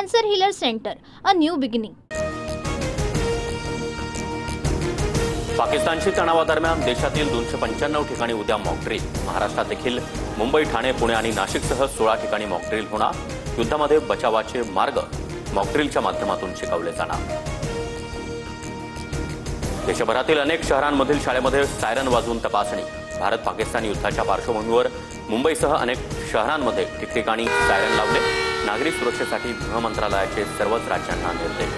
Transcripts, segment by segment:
Cancer Healer Center, a new beginning. पाकिस्तानशी तणावादरम्यान देशातील 295 ठिकाणी उद्या मॉकड्रिल। महाराष्ट्रात देखील मुंबई, ठाणे, पुणे आणि नाशिकसह 16 ठिकाणी मॉकड्रिल होणार। युद्धामध्ये बचावाचे मार्ग मॉकड्रिलच्या माध्यमातून शिकवले जाणार। देशभरातील अनेक शहरांमधील शाळेमध्ये सायरन वाजवून तपासणी। भारत पाकिस्तान युद्धाच्या पार्श्वभूमीवर मुंबईसह अनेक शहरांमध्ये ठिकठिकाणी सायरन लावले। नागरिक सुरक्षेसाठी गृह मंत्रालयाचे सर्वच राज्यांना निर्देश।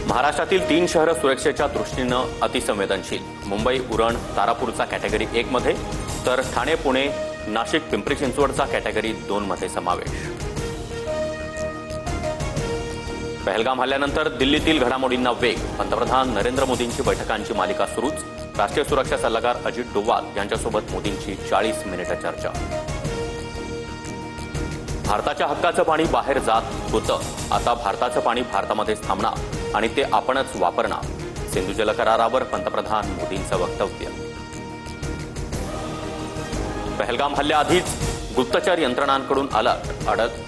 महाराष्ट्रातील 3 शहरं सुरक्षेच्या दृष्टीनं अतिसंवेदनशील। मुंबई, उरण, तारापूरचा कॅटेगरी 1 मध्ये, तर ठाणे, पुणे, नाशिक, पिंपरी चिंचवडचा कॅटेगरी 2 मध्ये समावेश। पहलगाम हल्ल्यानंतर दिल्लीतील घडामोडींना वेग। पंतप्रधान नरेंद्र मोदींची बैठकांची मालिका सुरूच। राष्ट्रीय सुरक्षा सल्लागार अजित डोवाल यांच्यासोबत मोदींची 40 मिनिटं चर्चा। भारताच्या हक्काचं पाणी बाहेर जात होतं, आता भारताचं पाणी भारतामध्येच थांबणार आणि ते आपणच वापरणार। सिंधू जल करारावर पंतप्रधान मोदींचं वक्तव्य। पहलगाम हल्ल्याआधीच गुप्तचर यंत्रणांकडून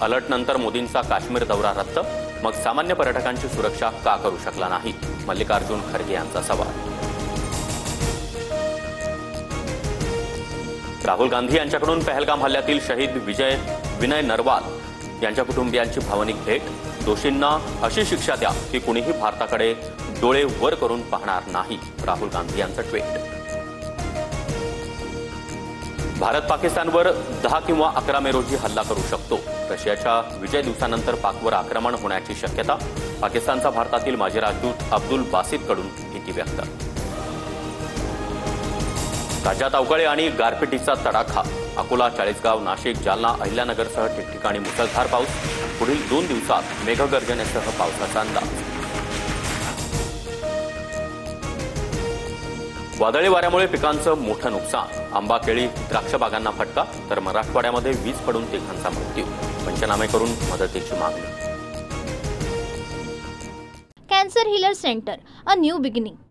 अलर्ट नंतर मोदींचा काश्मीर दौरा रद्द। मग सामान्य पर्यटकांची सुरक्षा का करू शकला नाही? मल्लिकार्जुन खरगे यांचा सवाल। राहुल गांधी यांच्याकडून पहलगाम हल्ल्यातील शहीद विनय नरवाल यांच्या कुटुंबियांची भावनिक भेट। दोषींना अशी शिक्षा द्या की कुणीही भारताकडे डोळे वर करून पाहणार नाही, राहुल गांधी यांचं ट्विट। भारत पाकिस्तानवर 10 किंवा 11 मे रोजी हल्ला करू शकतो। रशियाच्या विजय दिवसानंतर पाकवर आक्रमण होण्याची शक्यता। पाकिस्तानचा भारतातील माजी राजदूत अब्दुल बासितकडून भीती व्यक्त। राज्यात अवकाळी आणि गारपिटीचा तडाखा। अकोला, चाळीसगाव, नाशिक, जालना, अहिल्यानगरसह ठिकठिकाणी मुसळधार पाऊस। पुढील 2 दिवसात मेघगर्जनेसह पावसाचा अंदाज। वादळी वाऱ्यामुळे पिकांचं मोठं नुकसान। आंबा, केळी, द्राक्ष बागांना फटका, तर मराठवाड्यामध्ये वीज पडून तिघांचा मृत्यू। पंचनामे करून मदतीची मागणी। Cancer Healer Center, a new beginning.